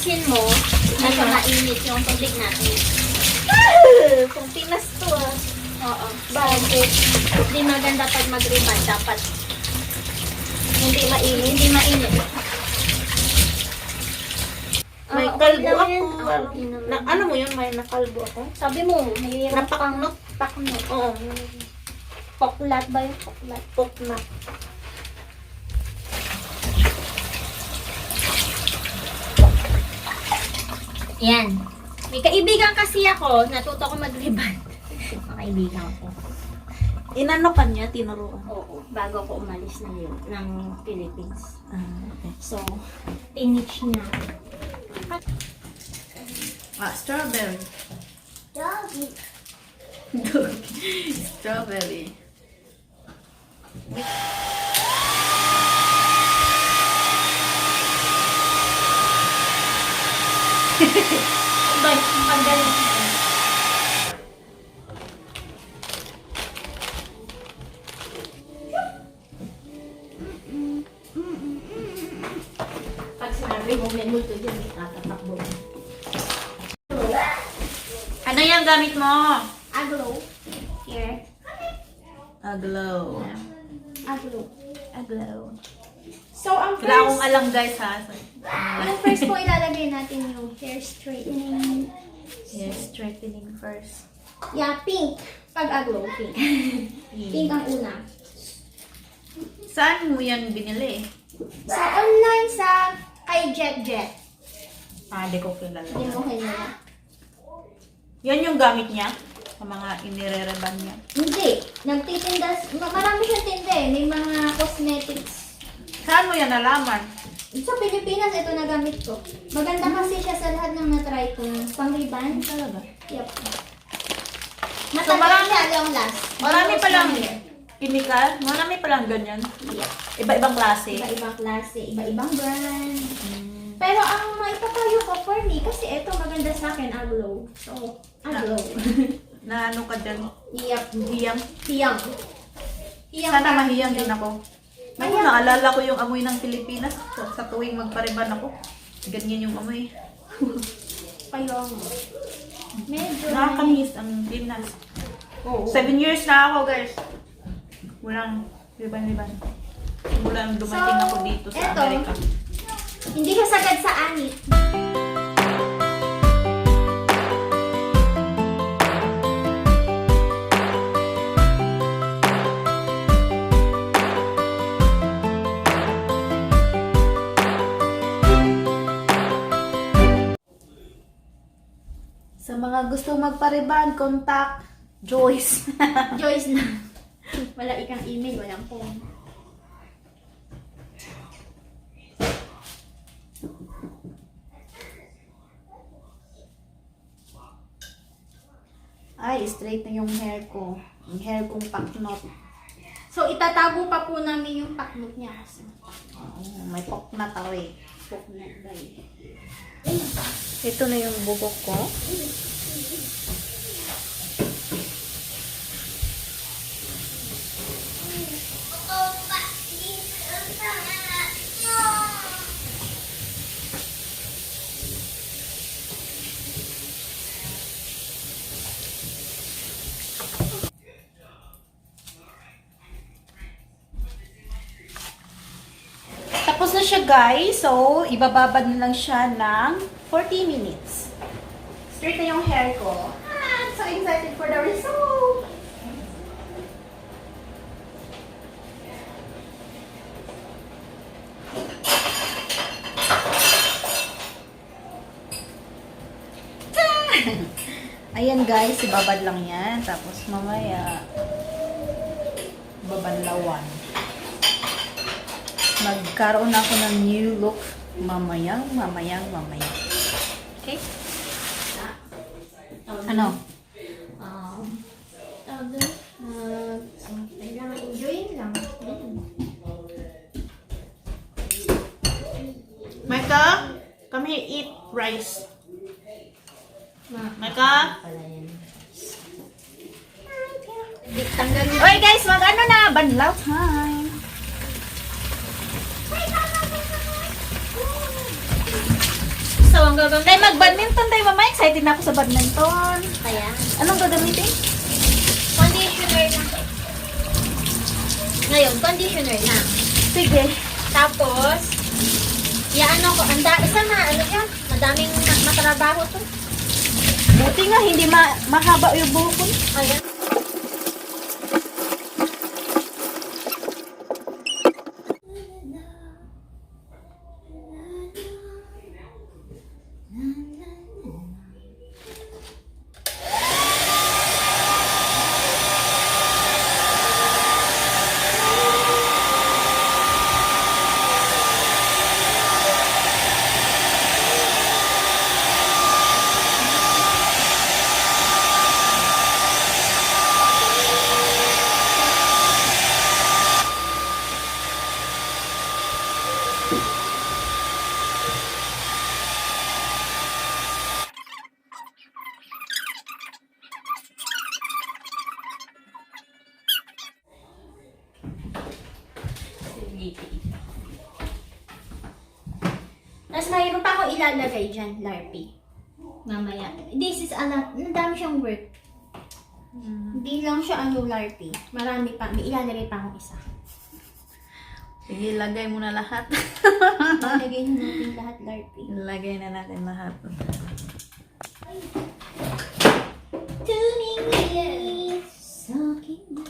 pansin mo, nasa mainit yung tubig natin. Kung Pinas to ah. Oo. Bakit? Hindi maganda pag mag-rebound. Dapat Hindi mainit. hindi mainit. May Okay kalbo lang ako. yan. Okay naman. Ano mo yun? May nakalbo ako? Sabi mo, mayroon pang Napaknot? paknot. Oo. Poklat ba yung poklat? Pokna. Yan. May kaibigan kasi ako, natuto ko mag-rebound. Mga kaibigan ko. Inano ka niya? Tinuruan? Oo, bago ako umalis ng Philippines. Okay. So, tinich niya. Strawberry. Doggy. Strawberry. Pagdaling. Pag sinabi mo, may multo dyan, may tatatakbo. Ano yung gamit mo? Aglow. Here. Aglow. Aglow. Aglow. So, ang Wala akong first, alam guys ha. ang first po ilalagay natin yung hair straightening. Yes, straightening first. Yeah, pink. Pag aglow, pink. Pink ang una. Saan mo yan binili? Sa online sa kay Jet Jet. Di ko kilala. Hindi mo kilala. Yan yung gamit niya? Sa mga inirereban niya? Hindi. Nagtitinda. Marami siyang tinda eh. May mga cosmetics. Saan mo yan nalaman? Sa Pilipinas, ito na gamit ko. Maganda kasi siya sa lahat ng na-try ko. Pang-riban. Talaga? Yep. So, Matagal marami- siya long last. Marami Long palang hair. chemical? Marami palang ganyan? Yep. Iba-ibang klase? Iba-ibang klase, iba-ibang brand. Pero ang maipapayo ko for me, kasi ito maganda sa akin, aglow. So, aglow. Na ano ka dyan? Yep. Hiyang? Hiyang. Hiyang. Sana mahiyang din ako. Ako, Mahiyang. naalala ko yung amoy ng Pilipinas. Sa tuwing magpariban ako. Ganyan yung amoy. Payong. Medyo. Nakakamiss ang Pinas. Oo. 7 years na ako guys. Walang riban-riban. Mula nung dumating So, ako dito sa eto. Amerika. Hindi ka sagad sa anit. Sa mga gusto magpariban, contact Joyce. Joyce na. Wala ikang email, walang phone. Ay, straight na yung hair ko. Yung hair kong paknot. So, itatago pa po namin yung paknot niya kasi. May paknat ako eh. Paknot ba eh. Ito na yung bubok ko. Tapos na siya guys. So, ibababad na lang siya ng 40 minutes. Straight na yung hair ko. I'm so excited for the result! Ayan guys, ibabad lang yan. Tapos mamaya, babanlawan. Magkaroon ako ng new look mamayang. Okay? Ano? Tawag doon? Kailangan enjoyin lang. Micah, come here, eat rice. Micah? Tanggal niyo. Okay guys, mag-ano na? Banlaw time. So, ang gagawin? Tayo mag-badminton tayo, mama. Excited na ako sa badminton. Kaya? Anong gagamitin? Conditioner lang. Ngayon, conditioner lang. Sige. Tapos, ano ko, isa na, ano siya, madaming matrabaho to. Buti nga, hindi mahaba yung buhok ko. Ayan. Tapos mayroon pa ako ilalagay dyan, Larpy. Mamaya. This is nadami siyang work. Hindi lang siya Larpy. Marami pa. May ilalagay pa akong isa. Sige, lagay mo na lahat. Ilalagay na natin lahat, Larpy. Lagay na natin lahat. Tuning lips, sakit na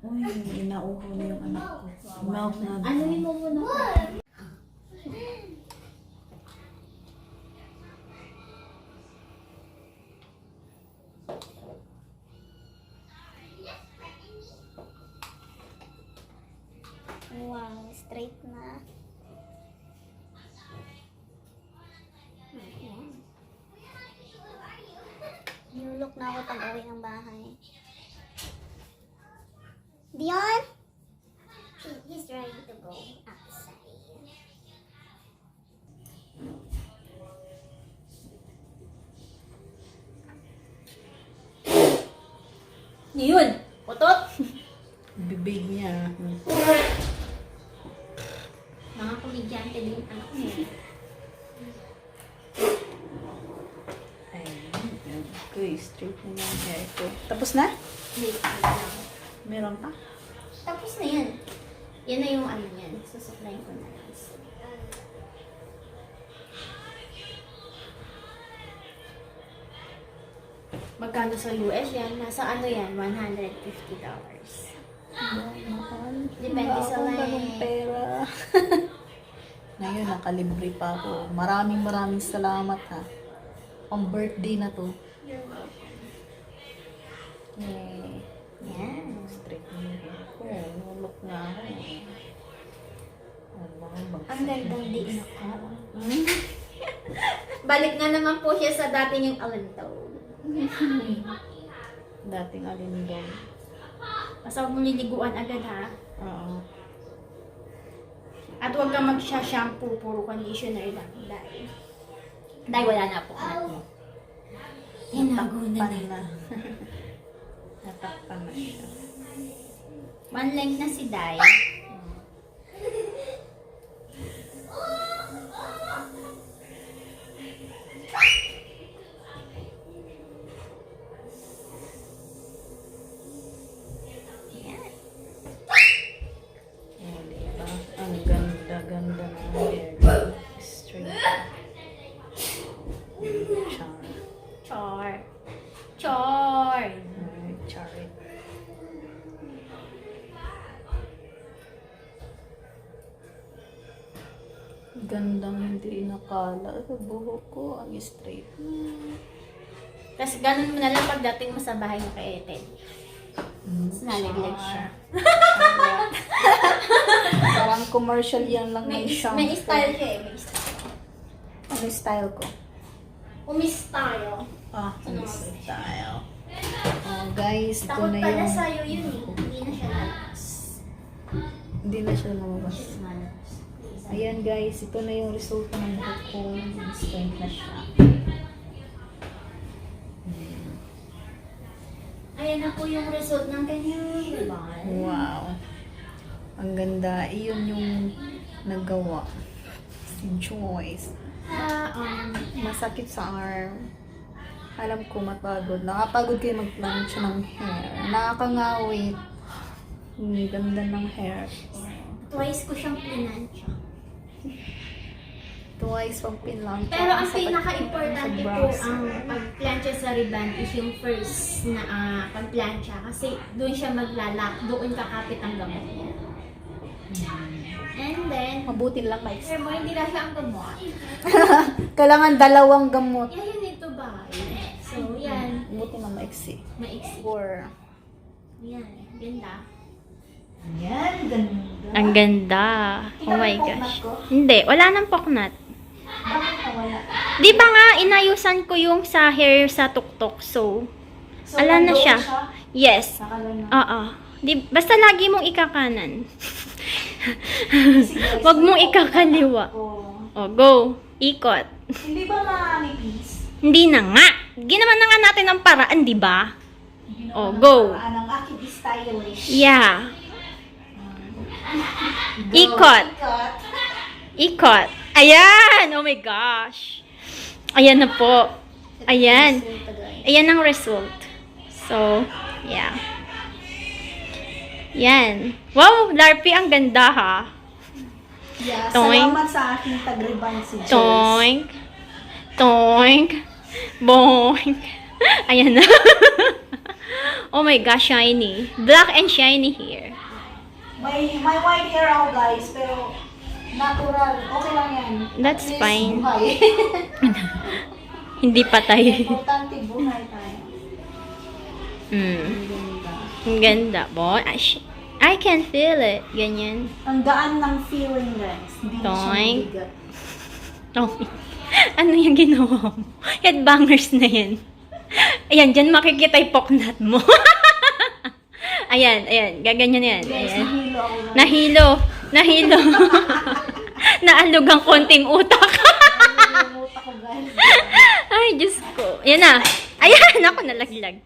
Uy, inauho na yung anak ko. Mouth na. ano mo muna? Wow, straight na. Ayan. Nilulok na ako pag-uwi ng bahay. Dion? He's ready to go outside. Yun! Putot! Bibig niya. Mga komedyante din ang anak niya. Ayun. Okay, straight na yung hair ko. Tapos na? Wait lang. Meron pa? Tapos na yan. Yan na yung ano yan. Susuklayin ko na lang. Magkano sa US yan? Nasa ano yan? $150. Mahal. Depende sa Wala akong length. ganung pera. Ngayon, nakalibre pa ako. Maraming salamat ha. Pang birthday na to. Yay. Yan. Straight na yung hair ko. Nulok na ako. Ang gandang din ako. Balik nga naman po siya sa dati niyang alantaw. Dating alindong. Basta huwag mong liliguan agad ha. Oo. At huwag kang magsha-shampoo, puro conditioner lang. Dahil wala na po. Tinago na Natakpan nila. na. Natakpan na siya. Manlang na si Day. Oh, diba? Ang ganda-ganda ng hair. Straight. Char. Char. Char. Alright, char it. Gandang hindi nakala. Sa buhok ko, ang straight. Kasi ganun mo na lang pagdating mo sa bahay mo kay Ethel. Tapos nalaglag siya. Parang commercial yan lang May, ng shampoo. may style siya eh. May style. Ano style ko? Umistyle. Ah, Ano? style. Oh, guys, ito Takot na pala yung... sa'yo yun eh. Hindi na siya lalabas. Hindi na siya lumabas. Lalabas. Ayan guys, ito na yung resulta ng buhok ko. Straight na siya. Ayan na po yung result ng kanyang rebond. Wow. Ang ganda. Iyon yung naggawa. Si Joyce. Masakit sa arm. Alam ko mapagod. Nakapagod kayo mag-plancha ng hair. Nakakangawit. Ang ganda ng hair. Twice ko siyang pinansya. Twice pang pinlancha. Pero ang Sa pinaka-importante po brows. ang pagplancha sa ribbon is yung first na pagplancha. Kasi doon siya maglalak, doon kakapit ang gamot niya. And then, Mabuti lang may sir mo, hindi na siya ang gamot. kailangan dalawang gamot. Yeah, you need to buy. So, yan. Mabuti lang maiksi. Maiksi. Or, Yan. Ganda. yan, ganda. Ang ganda. Oh my gosh. Hindi, wala nang poknat. Bakit nawala? Di ba nga, inayusan ko yung sa hair sa tuktok. So, ala na nandoon siya. Yes. Nakala na. Oo. Di, basta lagi mong ikakanan. Sige, Huwag mong ikakaliwa. Oh. O, go. Ikot. Hindi ba manipis? Hindi na nga. Ginawa na nga natin ang paraan, di ba? Oh, go. Ang aking stylish. Yeah. Go. Ikot. Ikot. Ayan! Oh my gosh. Ayan na po. Ayan. Ayan ang result. So, yeah. Yan. Wow, Larpy, ang ganda ha. Yeah, Toink. salamat sa aking tagriban si Joyce. Toink. Toink. Boink. Ayan na. Oh my gosh, shiny. Black and shiny here. May white hair ako guys, pero natural. Okay lang yan. That's At least fine. buhay. Hindi patay. Importante buhay tayo. Mm. Ang ganda. Ang ganda. Boy, I can feel it. Ganyan. Ang gaan ng feeling guys. Hindi na siya Toink. mabigat. Oh. Ano yung ginawa mo? Headbangers na yan. Ayan, dyan makikita yung poknat mo. Ayan, ayan. Gaganyan yan. Guys, Ayan. nahilo ako guys. Nahilo. Nahilo. Naalog ang konting utak. Nalimutan ko guys. Ay, Diyos ko. Ayan na. Ayan, ako nalaglag.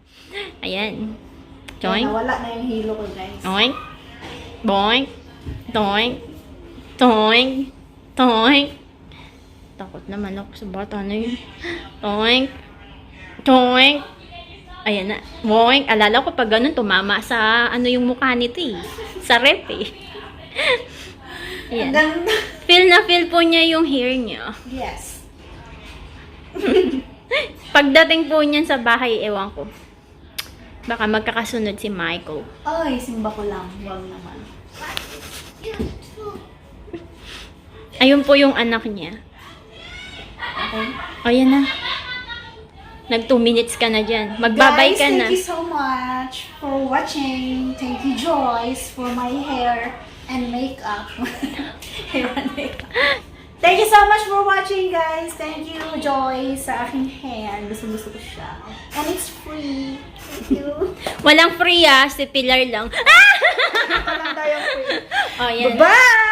Ayan. Joink. Nawala na yung hilo ko guys. Toink. Boink. Toink. Toink. Toink. Takot naman ako sa bata na yun. Toink. Toink. Ayan na. Boink. Alala ko pag ganun, tumama sa ano yung mukha nito eh. Sa rep eh. Ang Ayan. ganda. Feel na feel po niya yung hair niya. Yes. Pagdating po niyan sa bahay, ewan ko. Baka magkakasunod si Michael. Ay, simba ko lang. Wag naman. Ayun po yung anak niya. Okay? O, yan na. Nag 2 minutes ka na dyan. Magbabay Guys, ka na. thank you so much for watching. Thank you, Joyce, for my hair and makeup. Hair and makeup. Thank you so much for watching, guys. Thank you, Joyce, sa aking hair. Gusto ko siya. And it's free. Thank you. Walang free ah. Si Pilar lang. Walang tayong free. O, yan. Bye-bye!